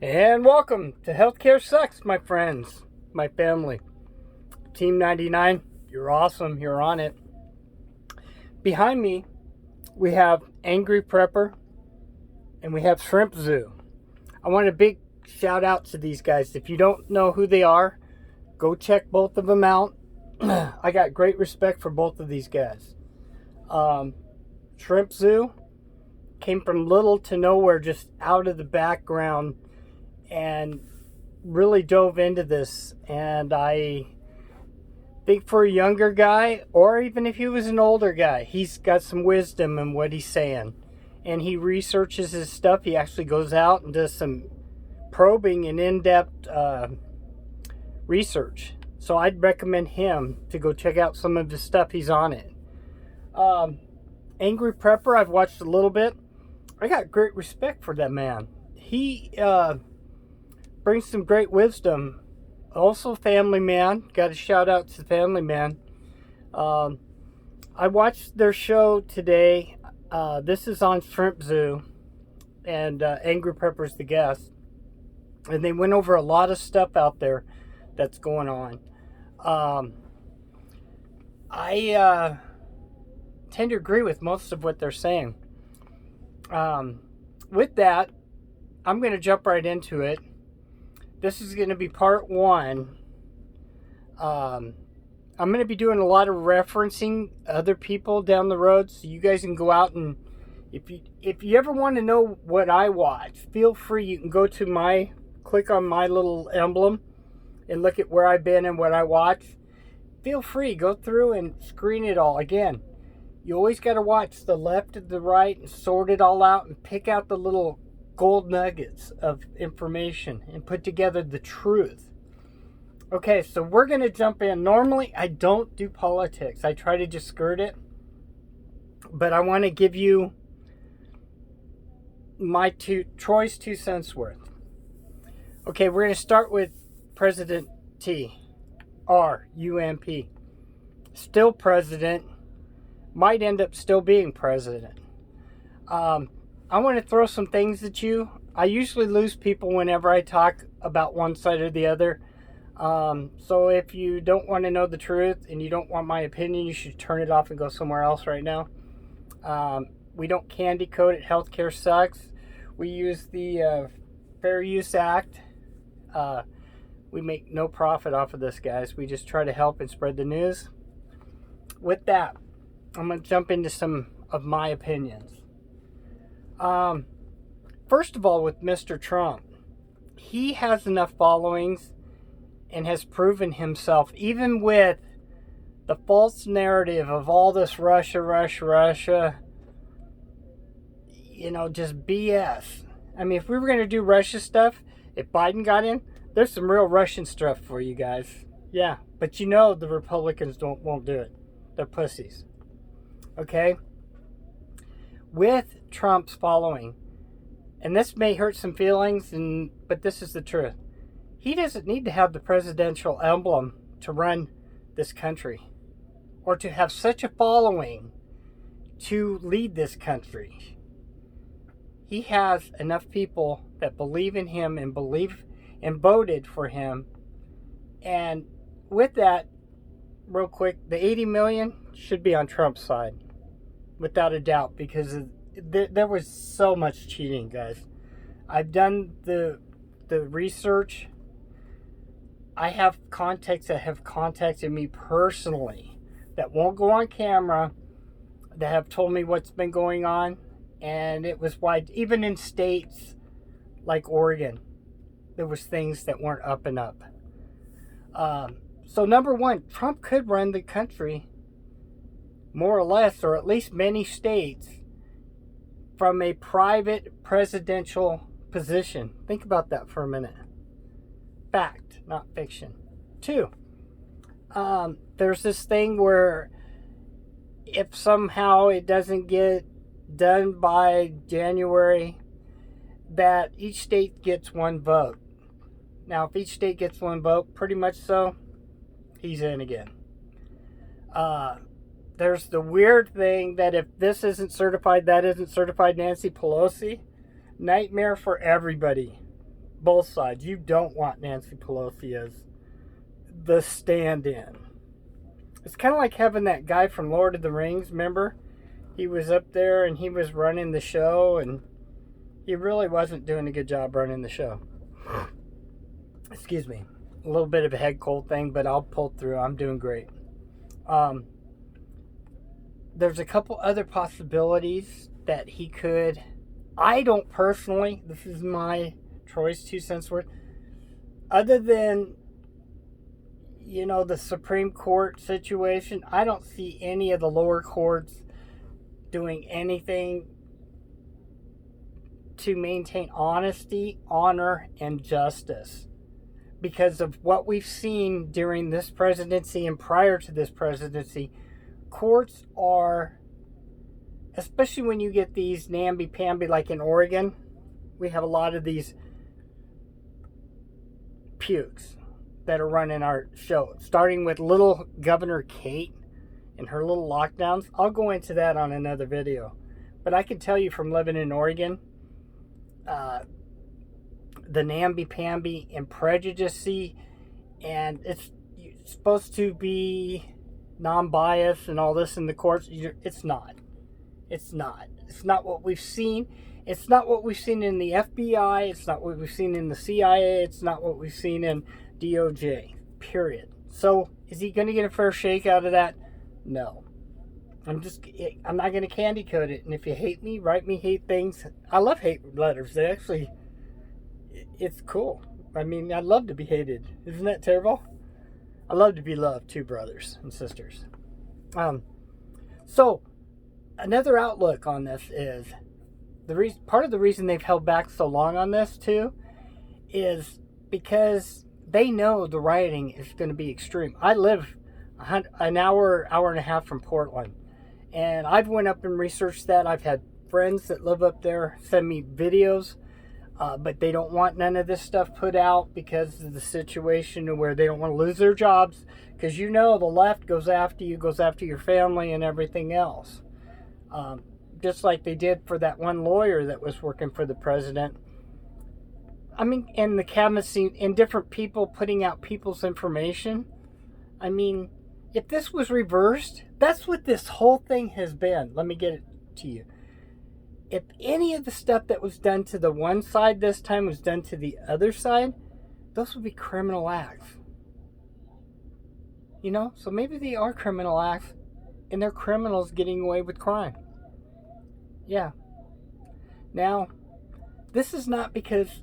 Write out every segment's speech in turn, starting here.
And welcome to Healthcare Sucks, my friends, my family. Team 99, you're awesome, you're on it. Behind me, we have Angry Prepper and we have Shrimp Zoo. I want a big shout out to these guys. If you don't know who they are, go check both of them out. I got great respect for both of these guys. Shrimp Zoo came from little to nowhere, just out of the background, and really dove into this. And I think for a younger guy, or even if he was an older guy, he's got some wisdom in what he's saying. And he researches his stuff. He actually goes out and does some probing and in-depth research. So I'd recommend him to go check out some of his stuff. He's on it. Angry Prepper, I've watched a little bit. I got great respect for that man. He brings some great wisdom. Also, family man. Got a shout out to the family man. I watched their show today. This is on Shrimp Zoo, and Angry Prepper's the guest. And they went over a lot of stuff out there that's going on. I tend to agree with most of what they're saying. With that, I'm going to jump right into it. This is going to be part one. I'm going to be doing a lot of referencing other people down the road, so you guys can go out and if you ever want to know what I watch, feel free. You can go to click on my little emblem and look at where I've been and what I watch. Feel free, go through and screen it all. Again, you always got to watch the left and the right and sort it all out and pick out the little gold nuggets of information and put together the truth. Okay, so we're going to jump in. Normally, I don't do politics. I try to just skirt it. But I want to give you my Troy's 2 cents worth. Okay, we're going to start with President Trump. Still president. Might end up still being president. I want to throw some things at you. I usually lose people whenever I talk about one side or the other. So if you don't want to know the truth and you don't want my opinion, you should turn it off and go somewhere else right now. We don't candy coat it. Healthcare sucks. We use the Fair Use Act. We make no profit off of this, guys. We just try to help and spread the news. With that, I'm going to jump into some of my opinions. First of all, with Mr. Trump, he has enough followings and has proven himself, even with the false narrative of all this Russia, just BS. I mean, if we were going to do Russia stuff, if Biden got in, there's some real Russian stuff for you guys. Yeah, but the Republicans won't do it. They're pussies. Okay? With Trump's following, and this may hurt some feelings, but this is the truth. He doesn't need to have the presidential emblem to run this country or to have such a following to lead this country. He has enough people that believe in him and voted for him. And with that, real quick, the 80 million should be on Trump's side, without a doubt, because there was so much cheating, guys. I've done the research. I have contacts that have contacted me personally that won't go on camera, that have told me what's been going on, and it was wide. Even in states like Oregon, there was things that weren't up and up. So number one, Trump could run the country more or less, or at least many states, from a private presidential position. Think about that for a minute. Fact, not fiction. 2, there's this thing where if somehow it doesn't get done by January, that each state gets one vote. Now, if each state gets one vote, pretty much so, he's in again. There's the weird thing that if this isn't certified, that isn't certified. Nancy Pelosi, nightmare for everybody. Both sides. You don't want Nancy Pelosi as the stand-in. It's kind of like having that guy from Lord of the Rings, remember? He was up there and he was running the show, and he really wasn't doing a good job running the show. Excuse me. A little bit of a head cold thing, but I'll pull through. I'm doing great. There's a couple other possibilities that he could. I don't personally, this is my choice, 2 cents worth. Other than, the Supreme Court situation, I don't see any of the lower courts doing anything to maintain honesty, honor, and justice. Because of what we've seen during this presidency and prior to this presidency, courts are, especially when you get these namby-pamby like in Oregon, we have a lot of these pukes that are running our show, starting with little Governor Kate and her little lockdowns. I'll go into that on another video. But I can tell you from living in Oregon, the namby-pamby and prejudice-y, and it's supposed to be non-biased and all this in the courts. It's not. It's not. It's not what we've seen. It's not what we've seen in the FBI. It's not what we've seen in the CIA. It's not what we've seen in DOJ. Period. So, is he going to get a fair shake out of that? No. I'm not going to candy coat it. And if you hate me, write me hate things. I love hate letters. They actually, it's cool. I mean, I love to be hated. Isn't that terrible? I love to be loved too, brothers and sisters. So, another outlook on this is part of the reason they've held back so long on this too is because they know the rioting is going to be extreme. I live an hour and a half from Portland, and I've went up and researched that. I've had friends that live up there send me videos, but they don't want none of this stuff put out because of the situation where they don't want to lose their jobs, because the left goes after you, goes after your family and everything else. Just like they did for that one lawyer that was working for the president. I mean, and the cabinet scene, and different people putting out people's information. I mean, if this was reversed, that's what this whole thing has been. Let me get it to you. If any of the stuff that was done to the one side this time was done to the other side, those would be criminal acts. So maybe they are criminal acts, and they're criminals getting away with crime. Yeah. Now, this is not because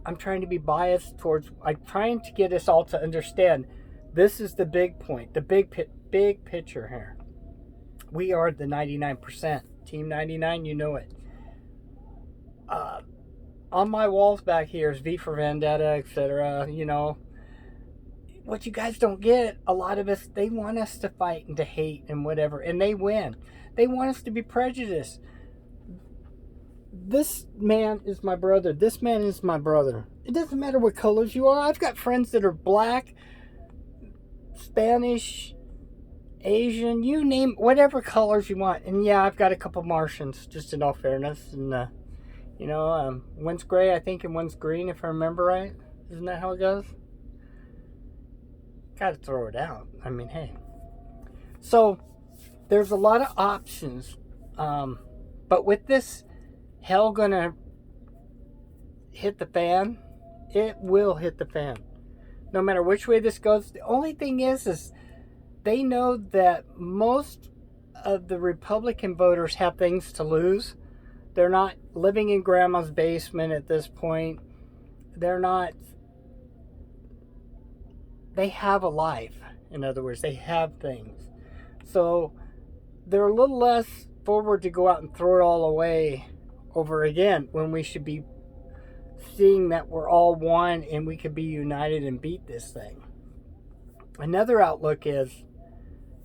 I'm trying to be biased I'm trying to get us all to understand this is the big point, the big picture here. We are the 99%. Team 99, you know it. On my walls back here is V for Vendetta, etc. What you guys don't get, a lot of us, they want us to fight and to hate and whatever, and they win. They want us to be prejudiced. This man is my brother. This man is my brother. It doesn't matter what colors you are. I've got friends that are black, Spanish, Asian, you name whatever colors you want. And yeah, I've got a couple Martians, just in all fairness. And, one's gray, I think, and one's green, if I remember right. Isn't that how it goes? Gotta throw it out. I mean, hey. So, there's a lot of options. But with this hell gonna hit the fan, it will hit the fan. No matter which way this goes. The only thing is they know that most of the Republican voters have things to lose. They're not living in grandma's basement at this point. They have a life. In other words, they have things. So they're a little less forward to go out and throw it all away over again, when we should be seeing that we're all one and we could be united and beat this thing. Another outlook is,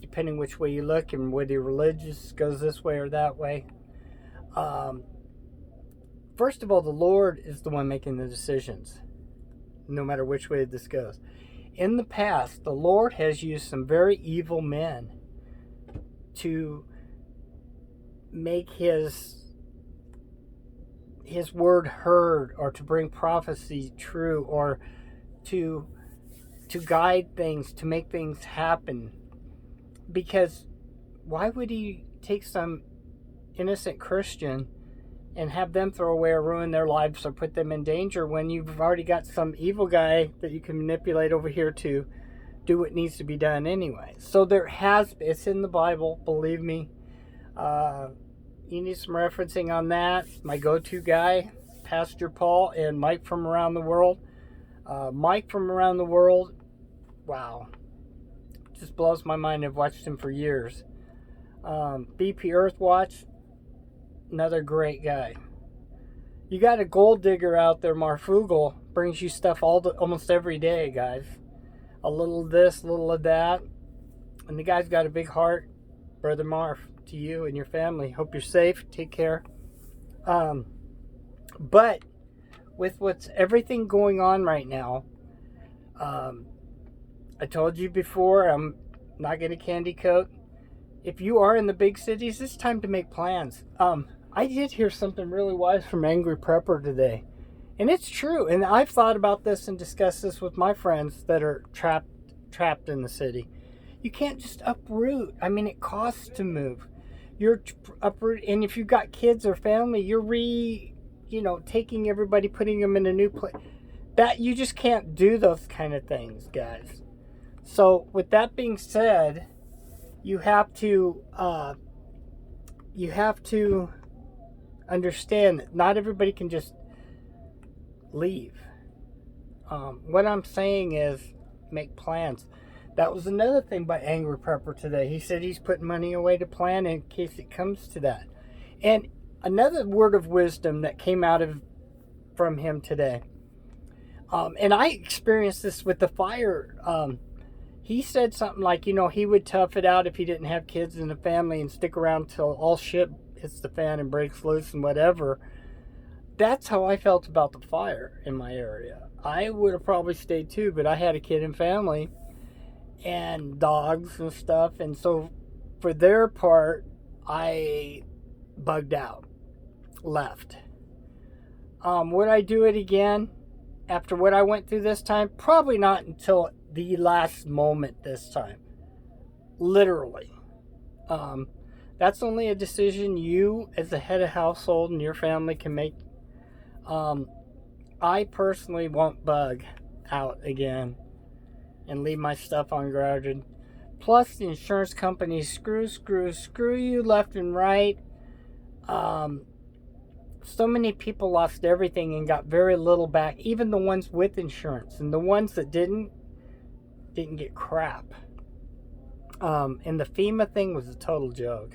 depending which way you look and whether you're religious goes this way or that way, first of all, the Lord is the one making the decisions, no matter which way this goes. In the past, the Lord has used some very evil men to make his his word heard, or to bring prophecy true, or to guide things, to make things happen. Because why would he take some innocent Christian and have them throw away or ruin their lives or put them in danger when you've already got some evil guy that you can manipulate over here to do what needs to be done anyway? So it's in the Bible, believe me. You need some referencing on that. My go-to guy, Pastor Paul and Mike from Around the World. Mike from Around the World, wow, just blows my mind. I've watched him for years. BP Earthwatch, another great guy. You got a gold digger out there, Marfugal, brings you stuff almost every day, guys. A little of this, a little of that. And the guy's got a big heart. Brother Marf, to you and your family. Hope you're safe. Take care. But with everything going on right now, I told you before, I'm not going to candy coat. If you are in the big cities, it's time to make plans. I did hear something really wise from Angry Prepper today. And it's true. And I've thought about this and discussed this with my friends that are trapped in the city. You can't just uproot. I mean, it costs to move. You're uproot, and if you've got kids or family, you're taking everybody, putting them in a new place. That you just can't do those kind of things, guys. So with that being said, you have to understand that not everybody can just leave. What I'm saying is make plans. That was another thing by Angry Prepper today. He said he's putting money away to plan in case it comes to that. And another word of wisdom that came from him today. And I experienced this with the fire. He said something like, he would tough it out if he didn't have kids and a family and stick around till all shit hits the fan and breaks loose and whatever. That's how I felt about the fire in my area. I would have probably stayed too, but I had a kid and family and dogs and stuff. And so for their part, I bugged out, left. Would I do it again after what I went through this time? Probably not until the last moment this time. Literally. That's only a decision you as the head of household and your family can make. I personally won't bug out again and leave my stuff unguarded. Plus, the insurance companies screw you left and right. So many people lost everything and got very little back, even the ones with insurance. And the ones that didn't get crap. And the FEMA thing was a total joke.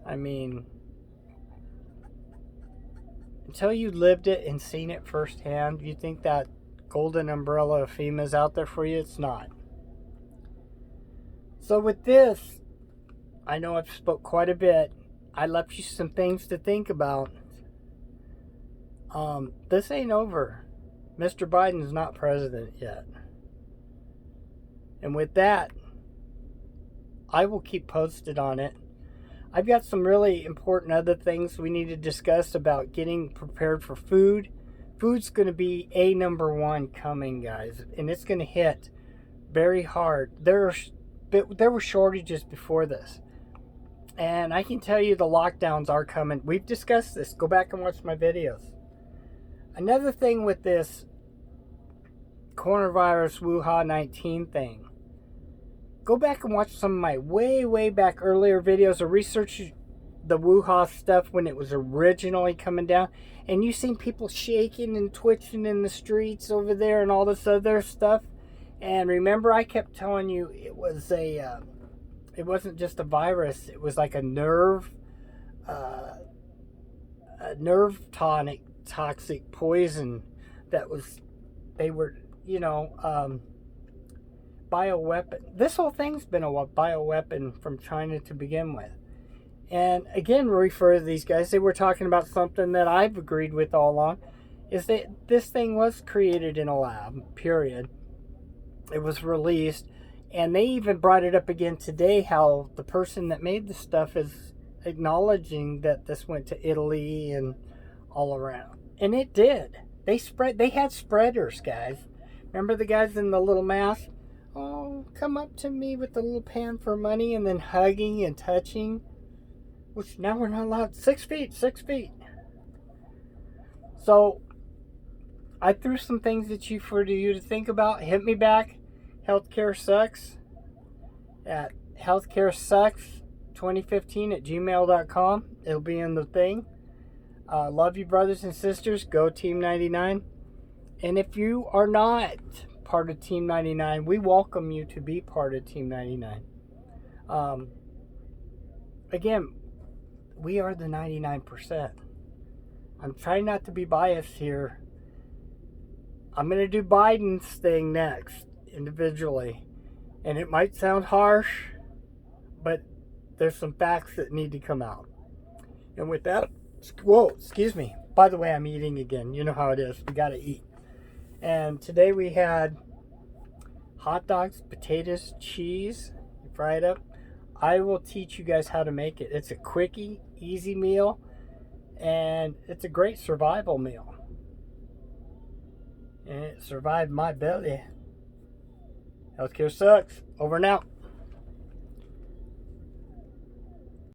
I mean, until you lived it and seen it firsthand, you think that golden umbrella of FEMA is out there for you. It's not. So with this, I know I've spoke quite a bit. I left you some things to think about. This ain't over. Mr. Biden's not president yet. And with that, I will keep posted on it. I've got some really important other things we need to discuss about getting prepared for food. Food's going to be number one coming, guys. And it's going to hit very hard. There were shortages before this. And I can tell you the lockdowns are coming. We've discussed this. Go back and watch my videos. Another thing with this coronavirus Wuhan 19 thing. Go back and watch some of my way back earlier videos or research the Wuhan stuff when it was originally coming down. And you seen people shaking and twitching in the streets over there and all this other stuff. And remember, I kept telling you it wasn't just a virus. It was like a nerve toxic poison that they were, bioweapon. This whole thing's been a bioweapon from China to begin with. And again, refer to these guys. They were talking about something that I've agreed with all along, is that this thing was created in a lab, period. It was released. And they even brought it up again today, how the person that made the stuff is acknowledging that this went to Italy and all around. And it did. They had spreaders, guys. Remember the guys in the little mask? Oh, come up to me with the little pan for money, and then hugging and touching. Which now we're not allowed. 6 feet, 6 feet. So I threw some things at you for you to think about. Hit me back. Healthcare sucks at healthcaresucks2015@gmail.com. It'll be in the thing. Love you, brothers and sisters. Go Team 99. And if you are not part of Team 99, we welcome you to be part of Team 99. Again, we are the 99%. I'm trying not to be biased here. I'm going to do Biden's thing next, individually. And it might sound harsh, but there's some facts that need to come out. And with that, whoa, excuse me. By the way, I'm eating again. You know how it is. We got to eat. And today we had hot dogs, potatoes, cheese, fry it up. I will teach you guys how to make it. It's a quickie, easy meal, and it's a great survival meal. And it survived my belly. Healthcare sucks. Over and out.